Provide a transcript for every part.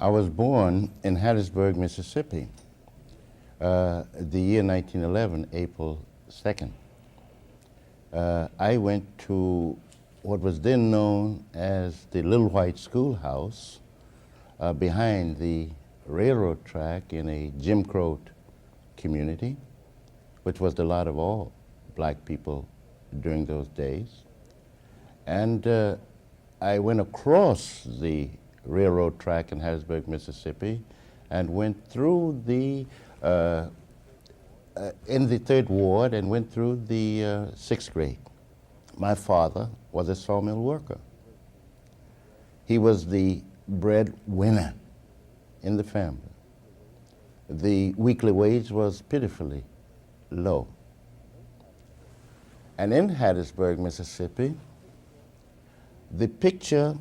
I was born in Hattiesburg, Mississippi, the year 1911, April 2nd. I went to what was then known as the Little White Schoolhouse behind the railroad track in a Jim Crow community, which was the lot of all black people during those days. And I went across the railroad track in Hattiesburg, Mississippi, and went through the, in the 3rd Ward, and went through the 6th grade. My father was a sawmill worker. He was the breadwinner in the family. The weekly wage was pitifully low. And in Hattiesburg, Mississippi, the picture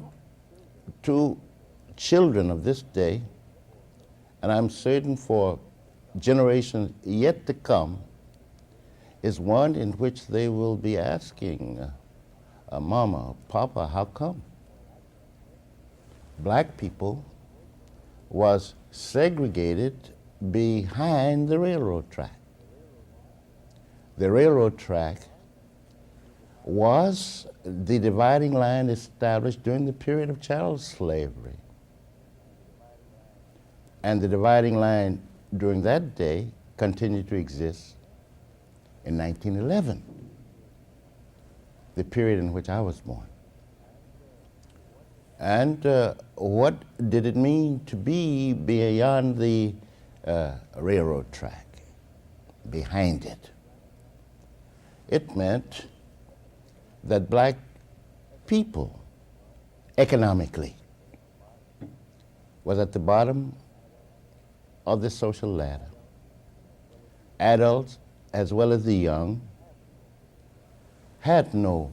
to children of this day, and I'm certain for generations yet to come, is one in which they will be asking, Mama, Papa, how come? Black people was segregated behind the railroad track. The railroad track was the dividing line established during the period of chattel slavery. And the dividing line during that day continued to exist in 1911, the period in which I was born. And what did it mean to be beyond the railroad track, behind it? It meant that black people, economically, was at the bottom of the social ladder. Adults, as well as the young, had no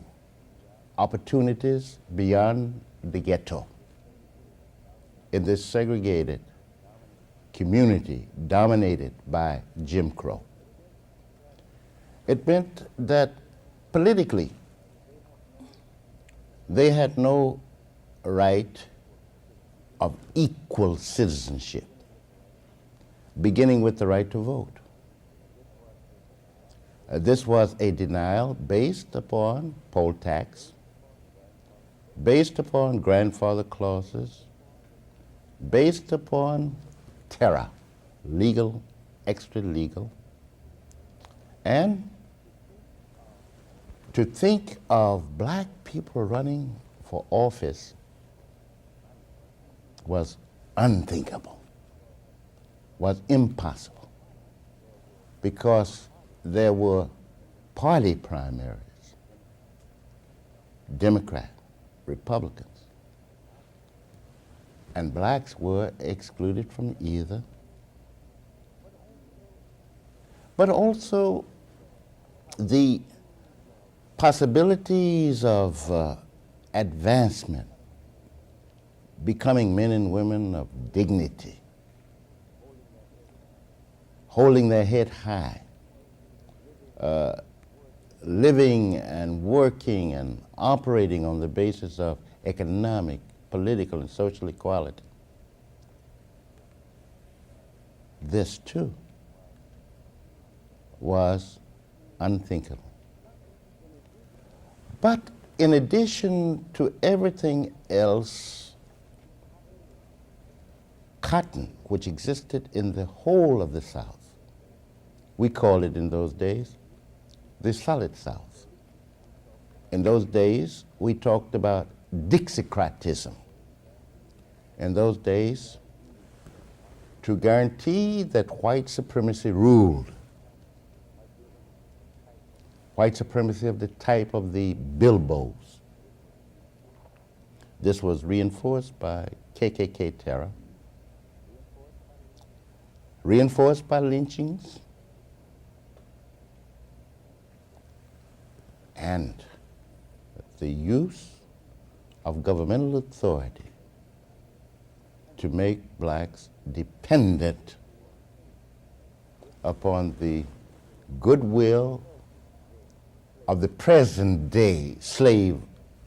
opportunities beyond the ghetto in this segregated community dominated by Jim Crow. It meant that politically, they had no right of equal citizenship, beginning with the right to vote. This was a denial based upon poll tax, based upon grandfather clauses, based upon terror, legal, extra-legal, and to think of black people running for office was unthinkable, was impossible, because there were party primaries, Democrat, Republicans, and blacks were excluded from either. But also the possibilities of advancement, becoming men and women of dignity, holding their head high, living and working and operating on the basis of economic, political, and social equality. This, too, was unthinkable. But in addition to everything else, cotton, which existed in the whole of the South, we called it in those days the Solid South. In those days, we talked about Dixiecratism. In those days, to guarantee that white supremacy ruled, white supremacy of the type of the Bilbos. This was reinforced by KKK terror, reinforced by lynchings, and the use of governmental authority to make blacks dependent upon the goodwill of the present day slave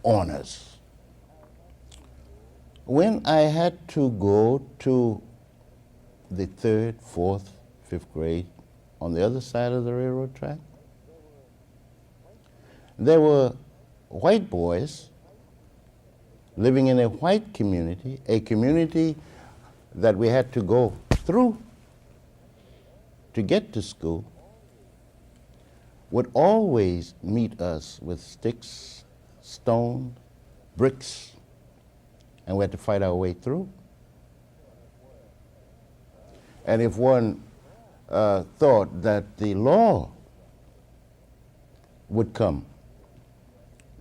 owners. When I had to go to the 3rd, 4th, 5th grade on the other side of the railroad track, there were white boys living in a white community, a community that we had to go through to get to school, would always meet us with sticks, stone, bricks, and we had to fight our way through. And if one thought that the law would come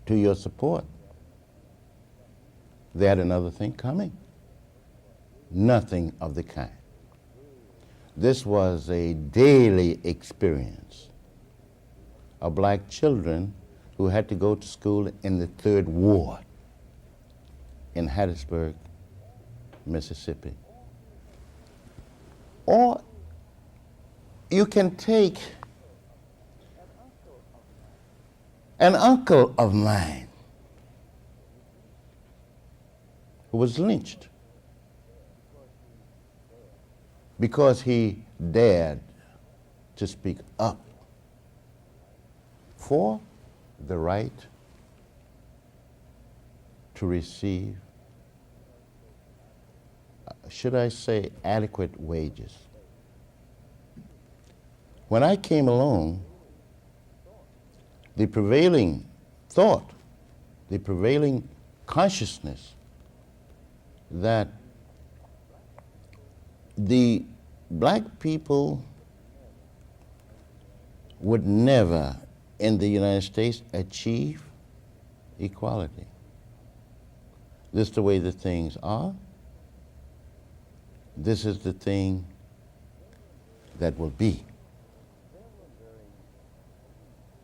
to your support, they had another thing coming. Nothing of the kind. This was a daily experience of black children who had to go to school in the 3rd Ward in Hattiesburg, Mississippi. Or you can take an uncle of mine who was lynched because he dared to speak up for the right to receive, should I say, adequate wages. When I came along, the prevailing thought, the prevailing consciousness that the black people would never in the United States achieve equality. This is the way the things are. This is the thing that will be.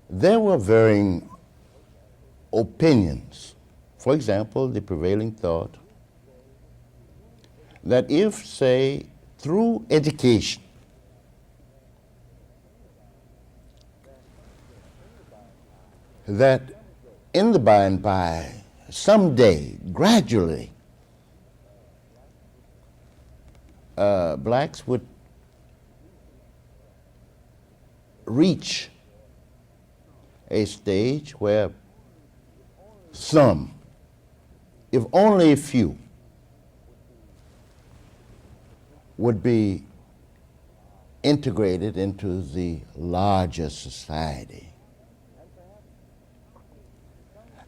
There were varying opinions. For example, the prevailing thought that if, say, through education, that in the by and by, someday, gradually, blacks would reach a stage where some, if only a few, would be integrated into the larger society.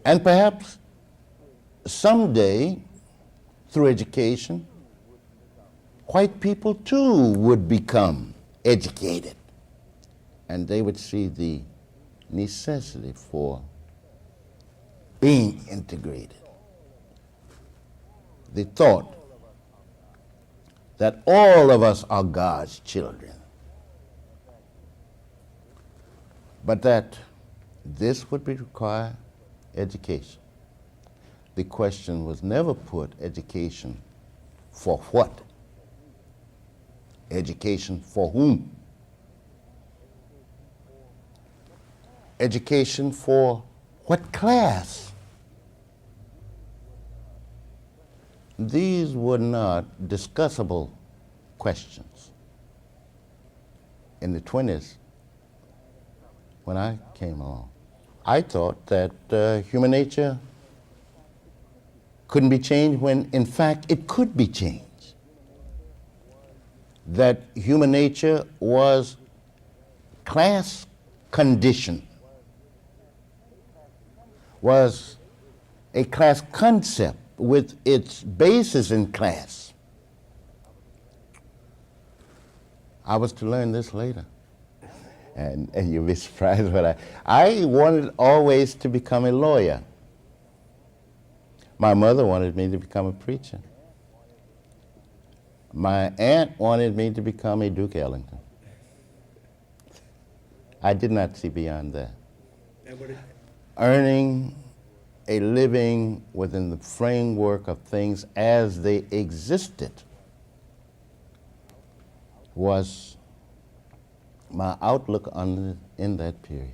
And perhaps someday, through education, white people too would become educated, and they would see the necessity for being integrated. The thought that all of us are God's children, but that this would require education. The question was never put, education for what? Education for whom? Education for what class? These were not discussable questions. In the 20s, when I came along, I thought that human nature couldn't be changed when, in fact, it could be changed. That human nature was class conditioned, was a class concept with its basis in class. I was to learn this later. And you'll be surprised what I wanted always to become a lawyer. My mother wanted me to become a preacher. My aunt wanted me to become a Duke Ellington. I did not see beyond that. Earning a living within the framework of things as they existed was my outlook on in that period.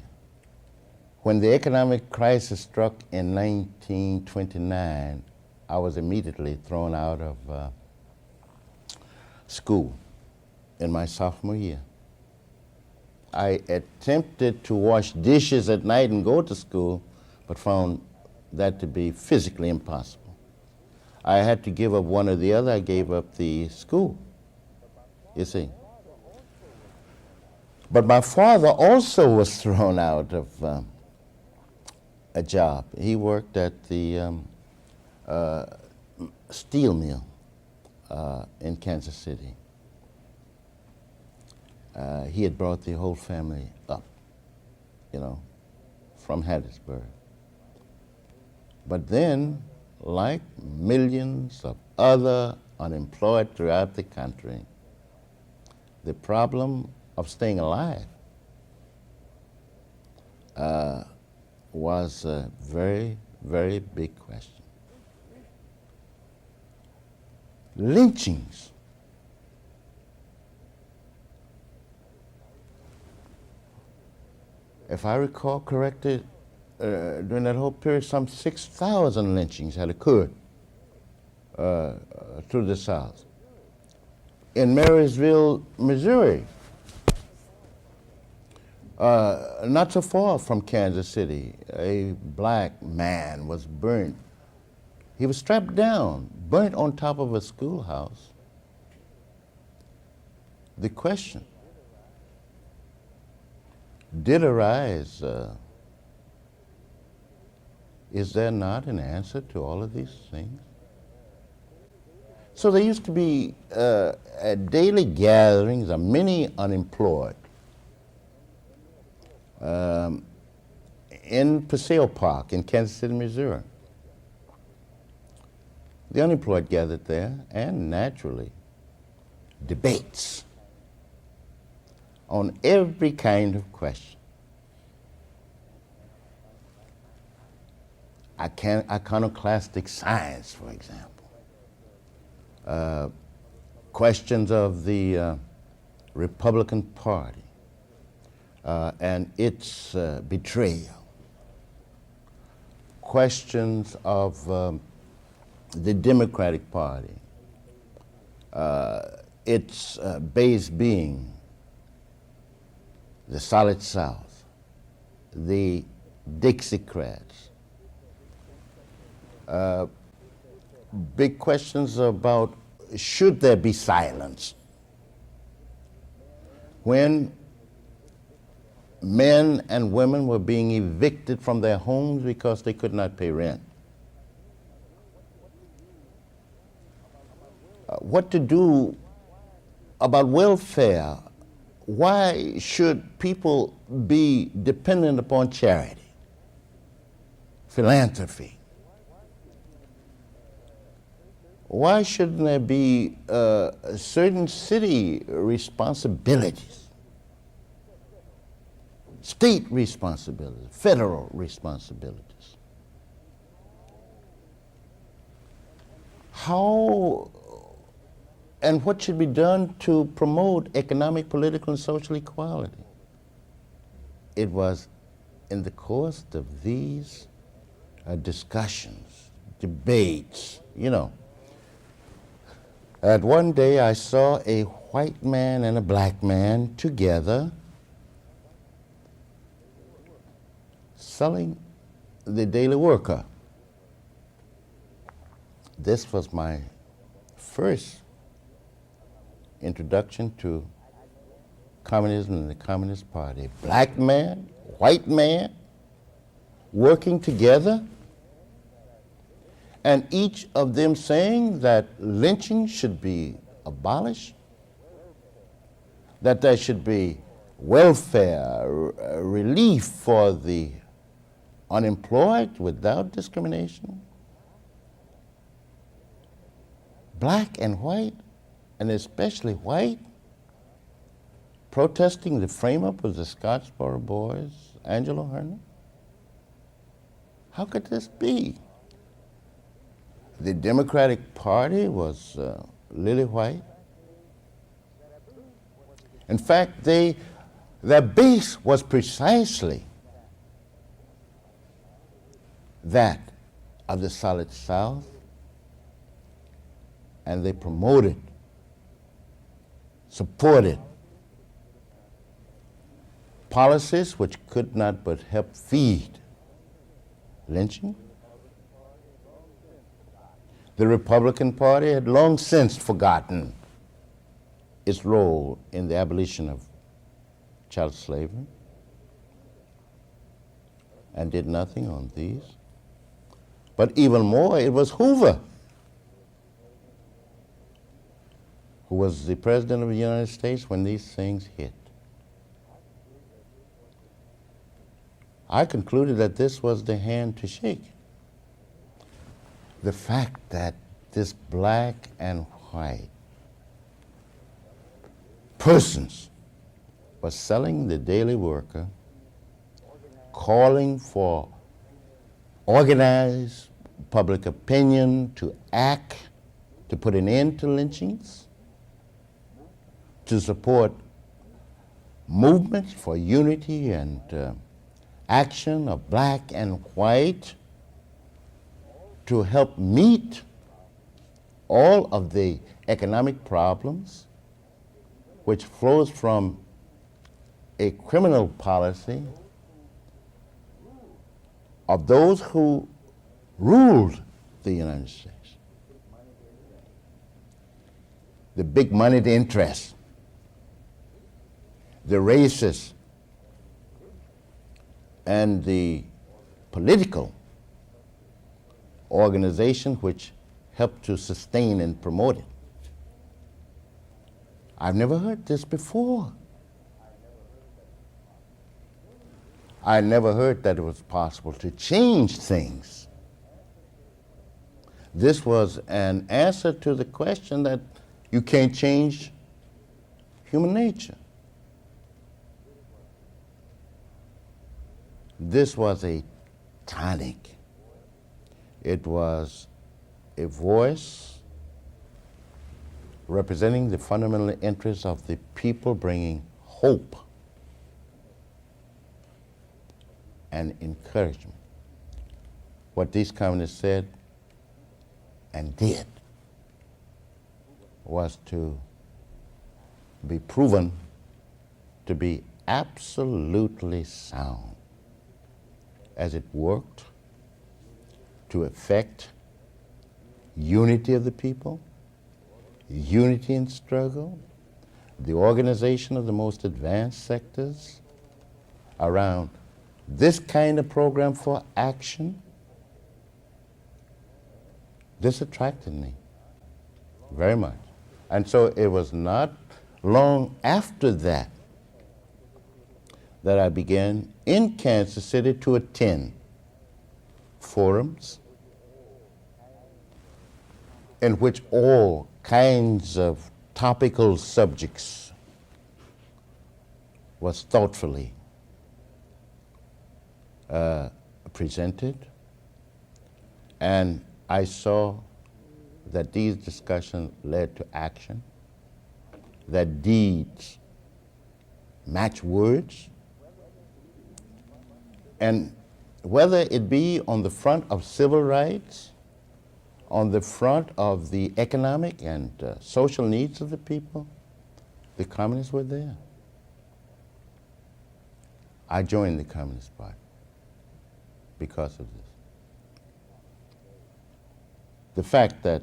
When the economic crisis struck in 1929, I was immediately thrown out of school in my sophomore year. I attempted to wash dishes at night and go to school, but found that to be physically impossible. I had to give up one or the other. I gave up the school, you see. But my father also was thrown out of a job. He worked at the steel mill in Kansas City. He had brought the whole family up, you know, from Hattiesburg. But then, like millions of other unemployed throughout the country, the problem of staying alive was a very, very big question. Lynchings. If I recall correctly, during that whole period, some 6,000 lynchings had occurred through the South. In Marysville, Missouri, not so far from Kansas City, a black man was burnt. He was strapped down, burnt on top of a schoolhouse. The question did arise, is there not an answer to all of these things? So there used to be daily gatherings of many unemployed in Paseo Park in Kansas City, Missouri. The unemployed gathered there, and naturally, debates on every kind of question. Iconoclastic science, for example. Questions of the Republican Party and its betrayal. Questions of the Democratic Party, its base being the Solid South, the Dixiecrats. Big questions about should there be silence when men and women were being evicted from their homes because they could not pay rent. What to do about welfare? Why should people be dependent upon charity, philanthropy? Why shouldn't there be certain city responsibilities, state responsibilities, federal responsibilities? How and what should be done to promote economic, political, and social equality? It was in the course of these discussions, debates, you know, that one day I saw a white man and a black man together selling the Daily Worker. This was my first introduction to communism and the Communist Party. Black man, white man, working together, and each of them saying that lynching should be abolished, that there should be welfare, relief for the unemployed without discrimination. Black and white, and especially white, protesting the frame-up of the Scottsboro Boys, Angelo Herman. How could this be? The Democratic Party was lily white. In fact, their base was precisely that of the Solid South and they promoted, supported policies which could not but help feed lynching. The Republican Party had long since forgotten its role in the abolition of child slavery and did nothing on these. But even more, it was Hoover who was the President of the United States when these things hit. I concluded that this was the hand to shake. The fact that this black and white persons were selling the Daily Worker, calling for organized public opinion to act, to put an end to lynchings, to support movements for unity and action of black and white, to help meet all of the economic problems which flows from a criminal policy of those who ruled the United States. The big moneyed interests, the racists, and the political organization which helped to sustain and promote it. I've never heard this before. I never heard that it was possible to change things. This was an answer to the question that you can't change human nature. This was a tonic. It was a voice representing the fundamental interests of the people, bringing hope and encouragement. What these communists said and did was to be proven to be absolutely sound, as it worked to effect unity of the people, unity in struggle, the organization of the most advanced sectors around this kind of program for action. This attracted me very much. And so it was not long after that that I began in Kansas City to attend forums in which all kinds of topical subjects was thoughtfully presented, and I saw that these discussions led to action, that deeds match words, and whether it be on the front of civil rights, on the front of the economic and social needs of the people, the communists were there. I joined the Communist Party because of this. The fact that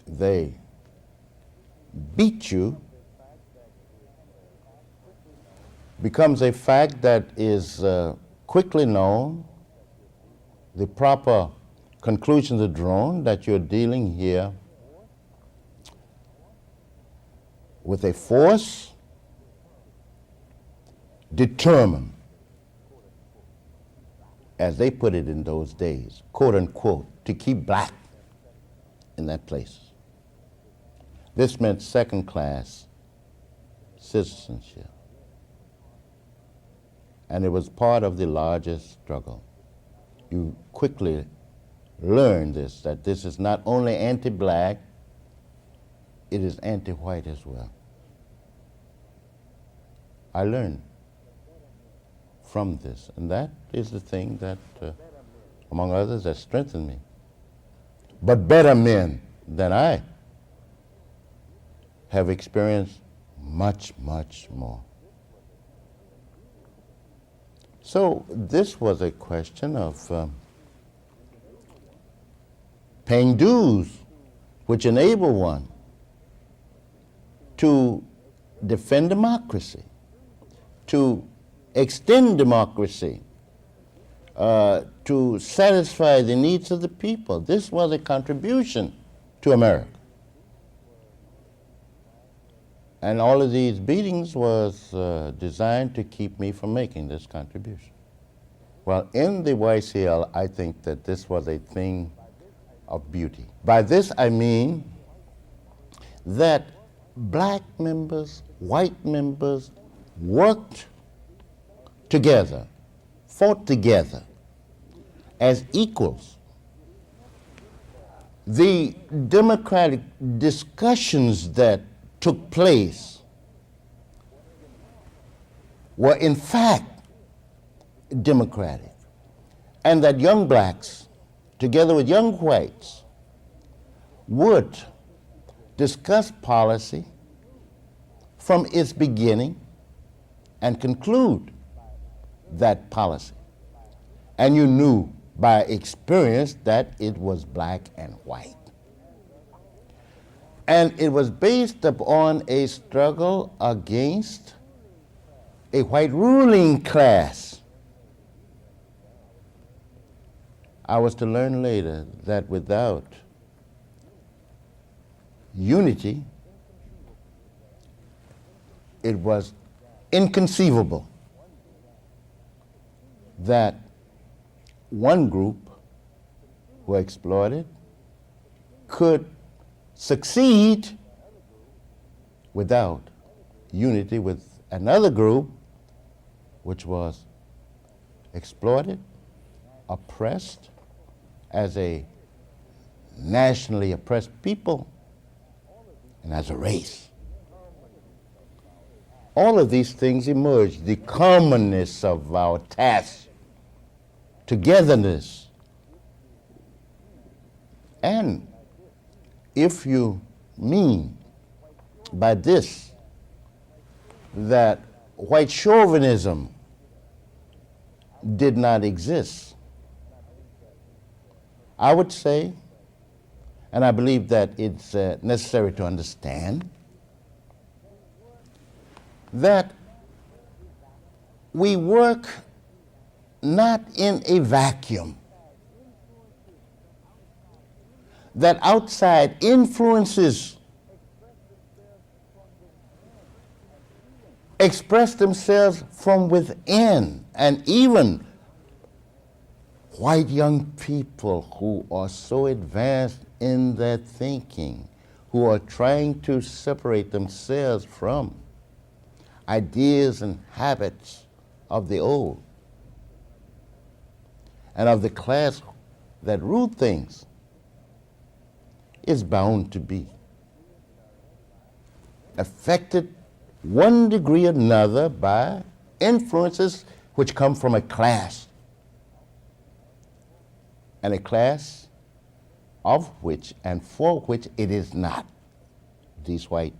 they beat you becomes a fact that is quickly known. The proper conclusions are drawn that you're dealing here with a force determined, as they put it in those days, quote unquote, to keep black in that place. This meant second-class citizenship. And it was part of the largest struggle. You quickly learn this, that this is not only anti-black, it is anti-white as well. I learned from this, and that is the thing that, among others, that strengthened me. But better men than I have experienced much, much more. So this was a question of paying dues, which enable one to defend democracy, to extend democracy, to satisfy the needs of the people. This was a contribution to America. And all of these beatings was designed to keep me from making this contribution. Well, in the YCL, I think that this was a thing of beauty. By this I mean that black members, white members worked together, fought together as equals. The democratic discussions that took place were in fact democratic, and that young blacks, together with young whites, would discuss policy from its beginning and conclude that policy. And you knew by experience that it was black and white. And it was based upon a struggle against a white ruling class. I was to learn later that without unity, it was inconceivable that one group who exploited could succeed without unity with another group which was exploited, oppressed as a nationally oppressed people and as a race. All of these things emerged, the commonness of our task, togetherness. And if you mean by this that white chauvinism did not exist, I would say, and I believe that it's necessary to understand, that we work not in a vacuum, that outside influences express themselves from within, and even white young people who are so advanced in their thinking, who are trying to separate themselves from ideas and habits of the old and of the class that ruled things, is bound to be affected one degree or another by influences which come from a class, and a class of which and for which it is not these white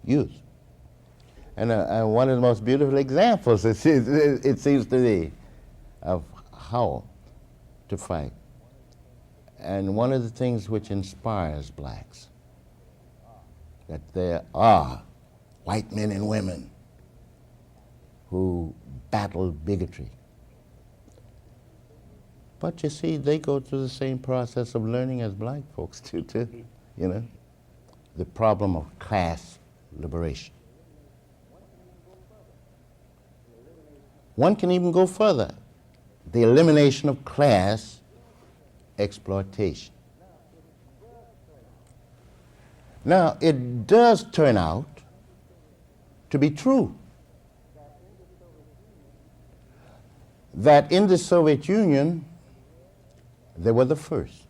youth. And one of the most beautiful examples, it seems to me, of how to fight. And one of the things which inspires blacks, that there are white men and women who battle bigotry. But you see, they go through the same process of learning as black folks do, too, you know, the problem of class liberation. One can even go further, the elimination of class exploitation. Now, it does turn out to be true that in the Soviet Union, they were the first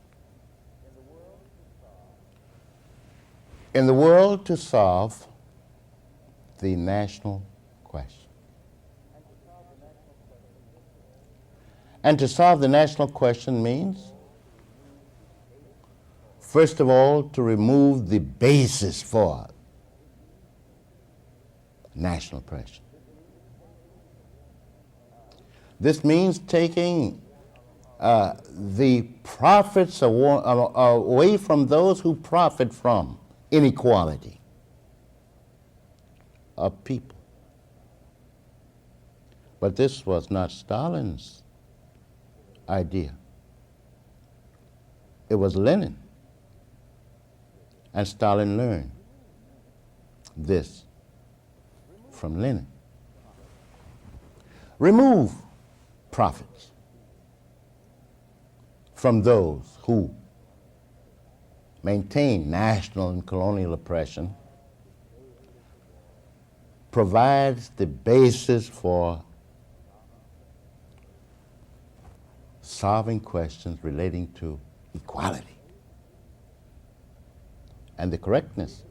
in the world to solve the national question. And to solve the national question means first of all, to remove the basis for national oppression. This means taking the profits away from those who profit from inequality of people. But this was not Stalin's idea. It was Lenin. And Stalin learned this from Lenin. Remove profits from those who maintain national and colonial oppression provides the basis for solving questions relating to equality. And the correctness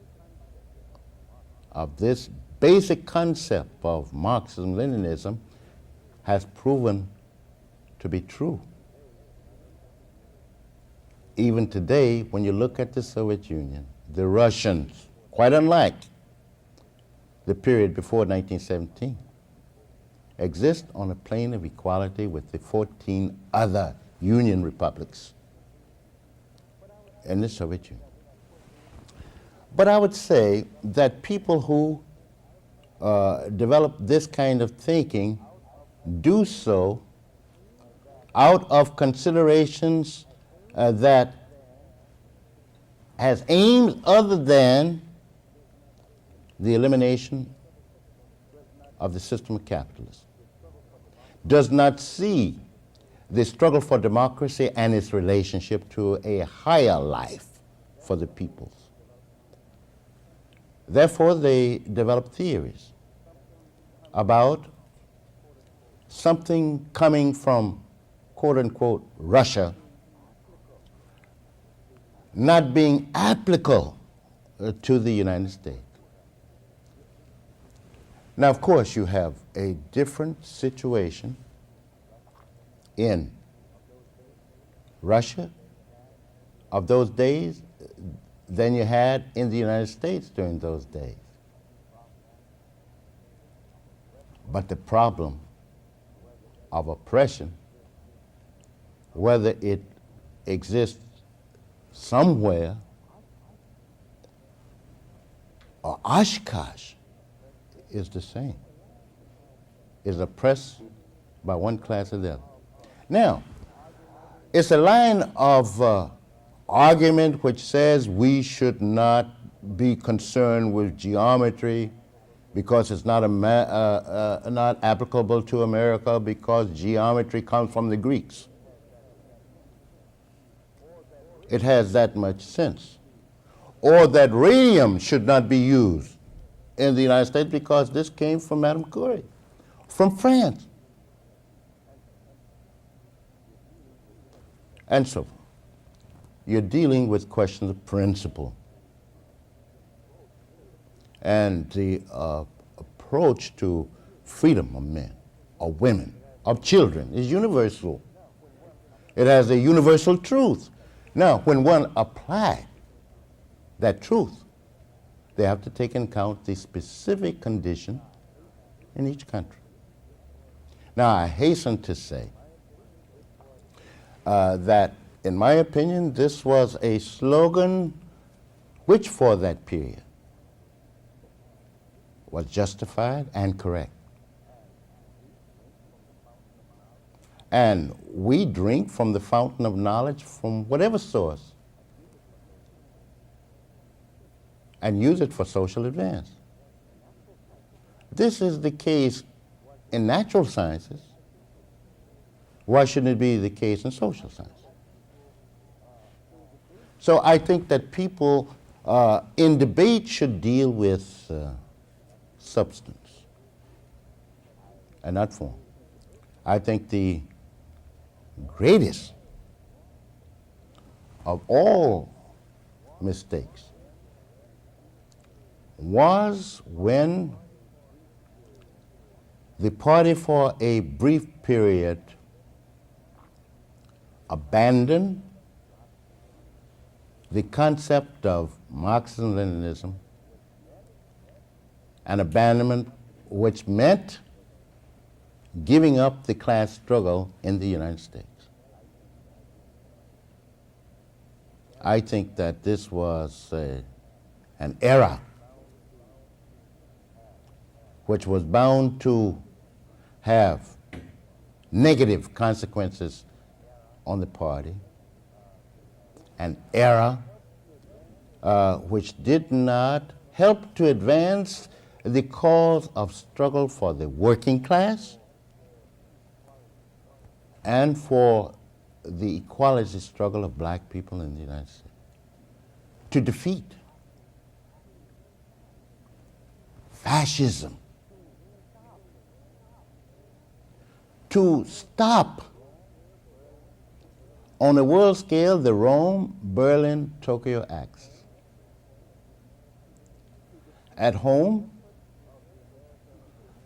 of this basic concept of Marxism-Leninism has proven to be true. Even today, when you look at the Soviet Union, the Russians, quite unlike the period before 1917, exist on a plane of equality with the 14 other Union republics in the Soviet Union. But I would say that people who develop this kind of thinking do so out of considerations that has aims other than the elimination of the system of capitalism, does not see the struggle for democracy and its relationship to a higher life for the peoples. Therefore, they develop theories about something coming from, quote unquote, Russia not being applicable to the United States. Now, of course, you have a different situation in Russia of those days than you had in the United States during those days. But the problem of oppression, whether it exists somewhere or Oshkosh, is the same. Is oppressed by one class or the other. Now, it's a line of argument which says we should not be concerned with geometry because it's not applicable to America because geometry comes from the Greeks. It has that much sense. Or that radium should not be used in the United States because this came from Madame Curie, from France, and so forth. You're dealing with questions of principle. And the approach to freedom of men, of women, of children is universal. It has a universal truth. Now, when one applies that truth, they have to take into account the specific condition in each country. Now, I hasten to say that, in my opinion, this was a slogan which, for that period, was justified and correct. And we drink from the fountain of knowledge from whatever source and use it for social advance. This is the case in natural sciences. Why shouldn't it be the case in social science? So I think that people in debate should deal with substance and not form. I think the greatest of all mistakes was when the party for a brief period abandoned the concept of Marxism-Leninism, an abandonment which meant giving up the class struggle in the United States. I think that this was an era which was bound to have negative consequences on the party, an era which did not help to advance the cause of struggle for the working class and for the equality struggle of black people in the United States, to defeat fascism, to stop on a world scale the Rome, Berlin, Tokyo axis. At home,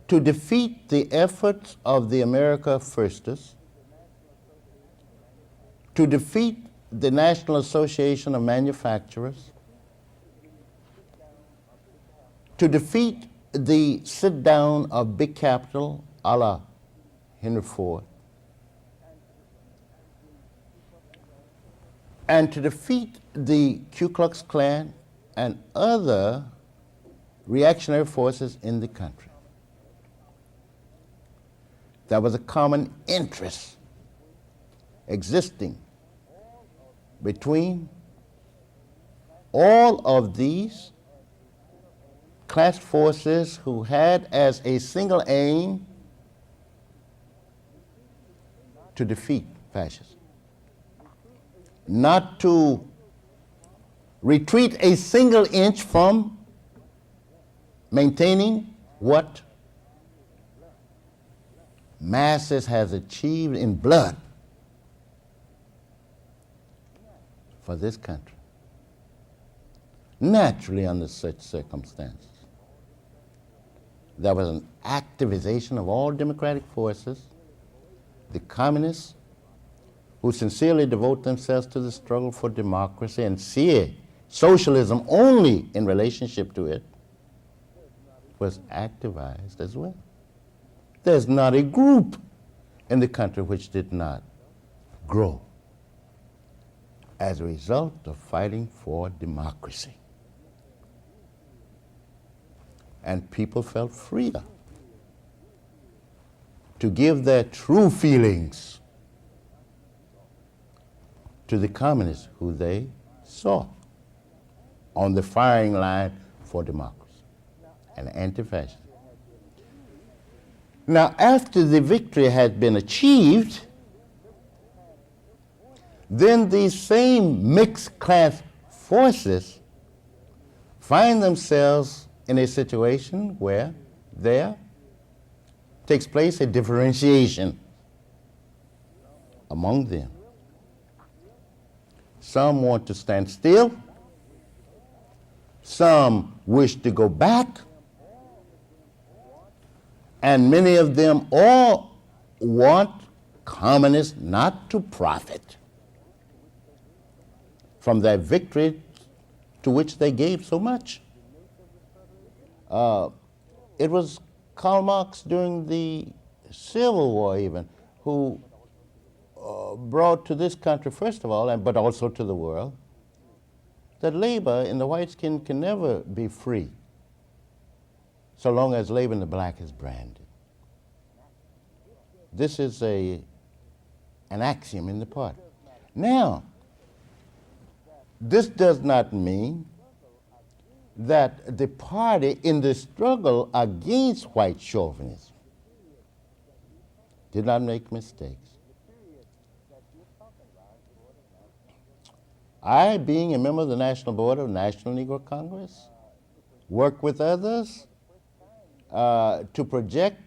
to defeat the efforts of the America Firsters, to defeat the National Association of Manufacturers, to defeat the sit-down of big capital a la Henry Ford, and to defeat the Ku Klux Klan and other reactionary forces in the country. There was a common interest existing between all of these class forces who had as a single aim to defeat fascism, not to retreat a single inch from maintaining what masses has achieved in blood for this country. Naturally, under such circumstances, there was an activization of all democratic forces, the communists, who sincerely devote themselves to the struggle for democracy and see socialism only in relationship to it, was activized as well. There's not a group in the country which did not grow as a result of fighting for democracy. And people felt freer to give their true feelings to the communists who they saw on the firing line for democracy and anti-fascism. Now, after the victory had been achieved, then these same mixed class forces find themselves in a situation where there takes place a differentiation among them. Some want to stand still, some wish to go back, and many of them all want communists not to profit from their victory to which they gave so much. It was Karl Marx during the Civil War even who brought to this country, first of all, but also to the world, that labor in the white skin can never be free so long as labor in the black is branded. This is an axiom in the party. Now, this does not mean that the party in the struggle against white chauvinism did not make mistakes. I, being a member of the National Board of National Negro Congress, worked with others to project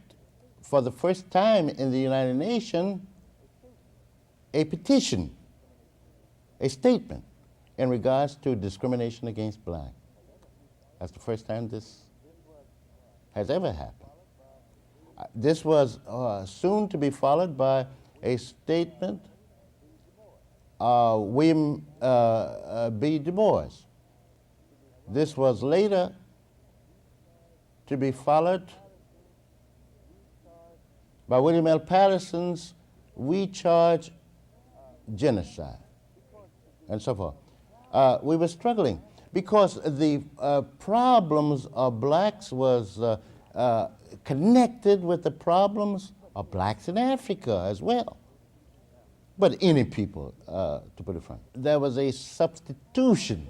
for the first time in the United Nations a petition, a statement in regards to discrimination against black. That's the first time this has ever happened. This was soon to be followed by a statement William B. Du Bois. This was later to be followed by William L. Patterson's We Charge Genocide, and so forth. We were struggling because the problems of blacks was connected with the problems of blacks in Africa as well. But any people, to put it frankly. There was a substitution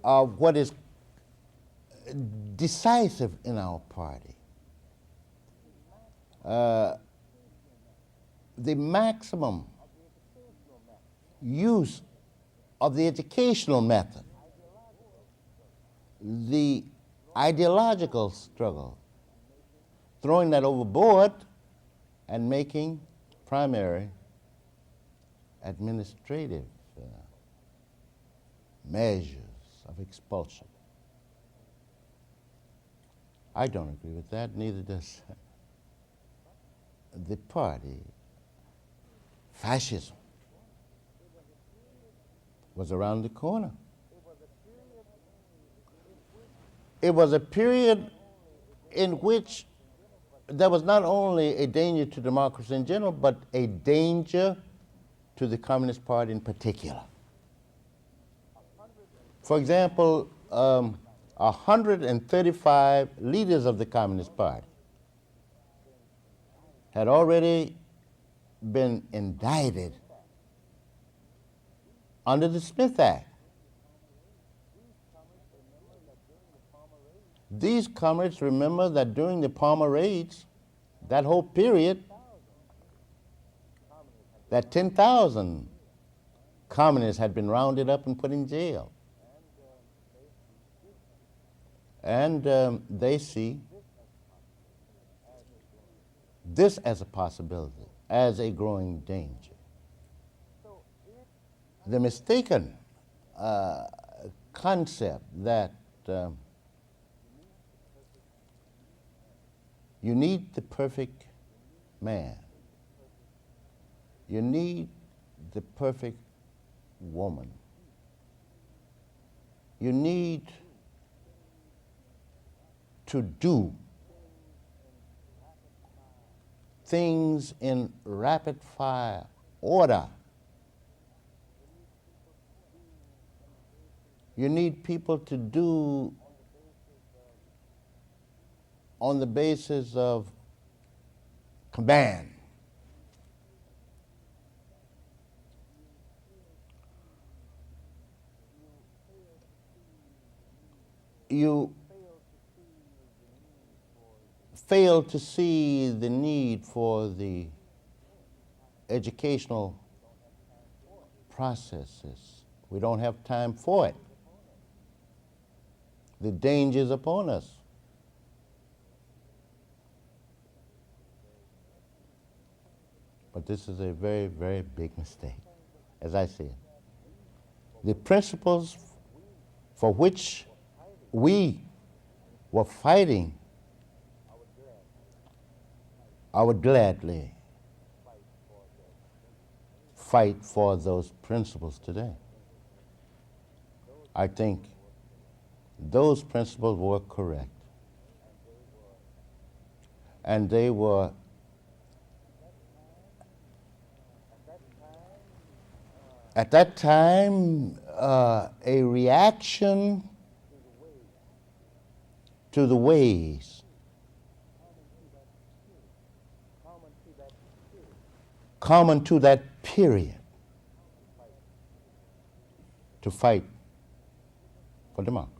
of what is decisive in our party. The maximum use of the educational method, the ideological struggle, throwing that overboard and making primary administrative measures of expulsion. I don't agree with that, neither does the party. Fascism was around the corner. It was a period in which there was not only a danger to democracy in general, but a danger to the Communist Party in particular. For example, 135 leaders of the Communist Party had already been indicted under the Smith Act. These comrades remember that during the Palmer raids, that whole period, that 10,000 communists had been rounded up and put in jail. And they see this as a possibility, as a growing danger. The mistaken concept that you need the perfect man, you need the perfect woman, you need to do things in rapid fire order. You need people to do on the basis of command. You fail to see the need for the educational processes. We don't have time for it. The danger is upon us. But this is a very, very big mistake, as I see it. The principles for which we were fighting, I would gladly fight for those principles today. I think those principles were correct. And they were at that time a reaction to the ways common to that period to fight for democracy.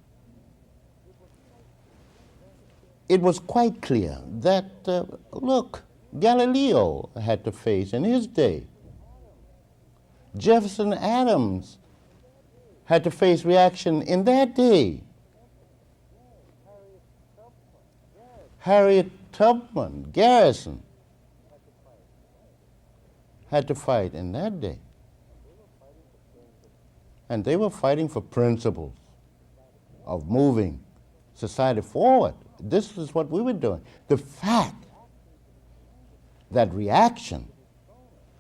It was quite clear that, look, Galileo had to face in his day. Jefferson Adams had to face reaction in that day. Harriet Tubman, Garrison had to fight in that day. And they were fighting for principles of moving society forward. This is what we were doing. The fact that reaction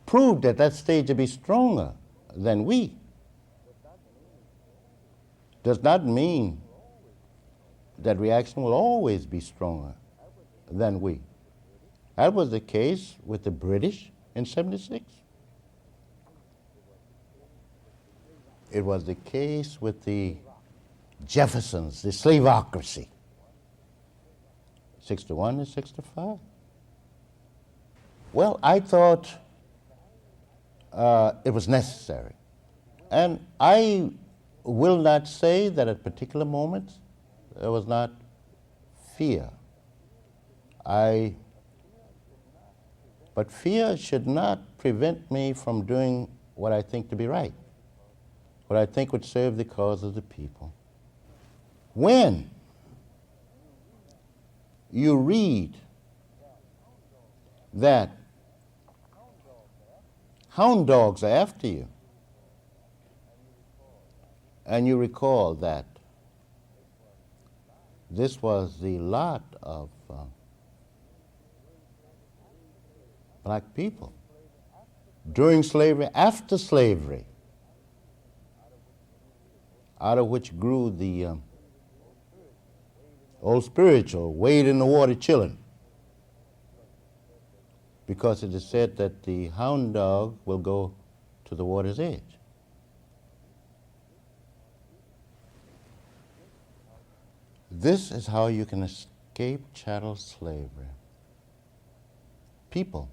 proved at that stage to be stronger than we, does not mean that reaction will always be stronger than we. That was the case with the British in '76. It was the case with the Jeffersons, the slaveocracy, 61 and 65. Well, I thought it was necessary. And I will not say that at particular moments there was not fear. But fear should not prevent me from doing what I think to be right, what I think would serve the cause of the people. When you read that hound dogs are after you, and you recall that this was the lot of black people during slavery, after slavery, out of which grew the old spiritual, wade in the water chilling, because it is said that the hound dog will go to the water's edge. This is how you can escape chattel slavery. People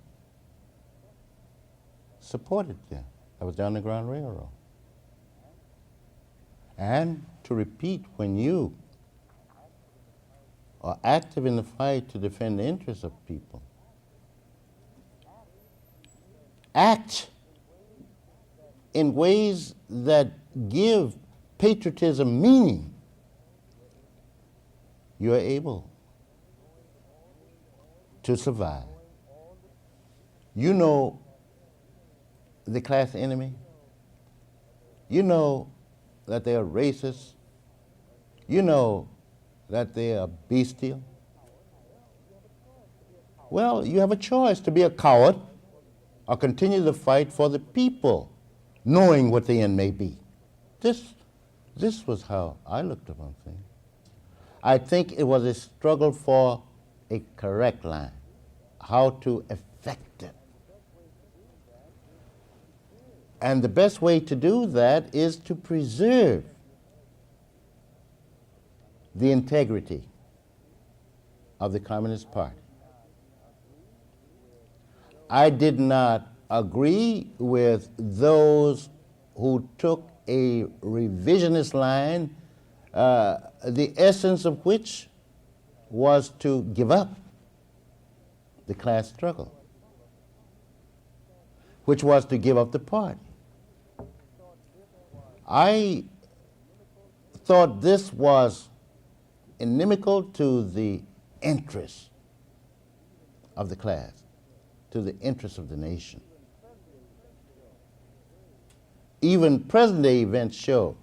supported them. That was the Underground Railroad. And to repeat, when you are active in the fight to defend the interests of people, act in ways that give patriotism meaning, you are able to survive. You know the class enemy. You know that they are racist. You know that they are bestial. Well, you have a choice to be a coward or continue the fight for the people, knowing what the end may be. This was how I looked upon things. I think it was a struggle for a correct line, how to effect it. And the best way to do that is to preserve the integrity of the Communist Party. I did not agree with those who took a revisionist line, the essence of which was to give up the class struggle, which was to give up the party. I thought this was inimical to the interests of the class, to the interests of the nation. Even present-day events show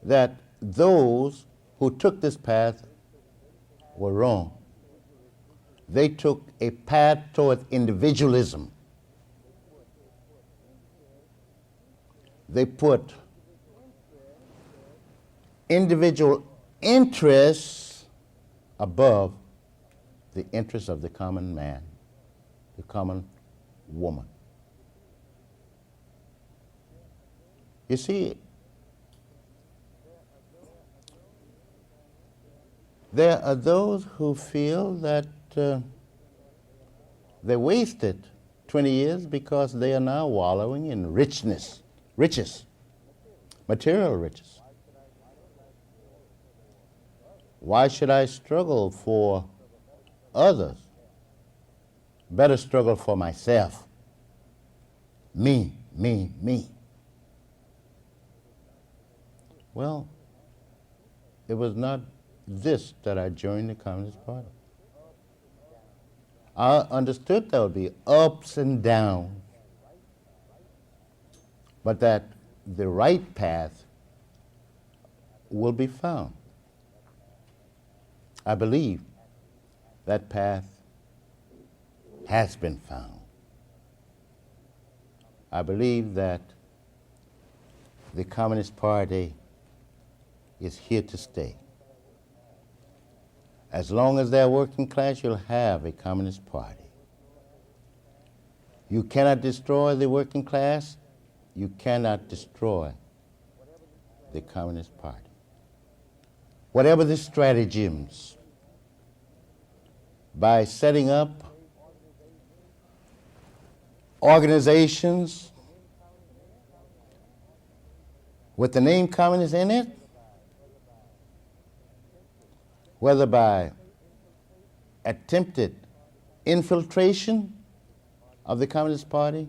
that those who took this path were wrong. They took a path toward individualism. They put individual interests above the interests of the common man, the common woman. You see, there are those who feel that they wasted 20 years because they are now wallowing in riches, material riches. Why should I struggle for others? Better struggle for myself. Me, me, me. Well, it was not this that I joined the Communist Party. I understood there would be ups and downs, but that the right path will be found. I believe that path has been found. I believe that the Communist Party is here to stay. As long as they're working class, you'll have a Communist Party. You cannot destroy the working class. You cannot destroy the Communist Party. Whatever the stratagems, by setting up organizations with the name communist in it, whether by attempted infiltration of the Communist Party,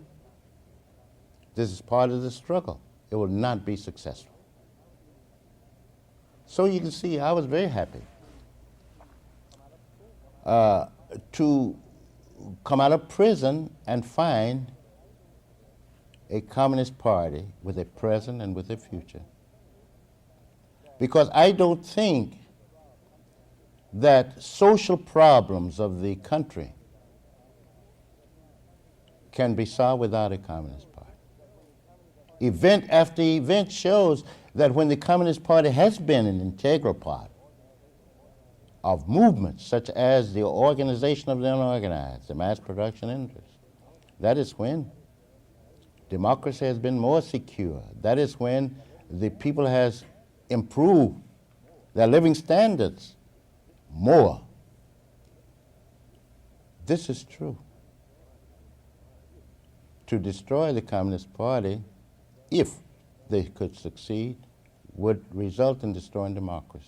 this is part of the struggle. It will not be successful. So you can see, I was very happy to come out of prison and find a Communist Party with a present and with a future. Because I don't think that social problems of the country can be solved without a Communist Party. Event after event shows that when the Communist Party has been an integral part of movements such as the organization of the unorganized, the mass production interest, that is when democracy has been more secure. That is when the people has improved their living standards more. This is true. To destroy the Communist Party, if they could succeed, would result in destroying democracy.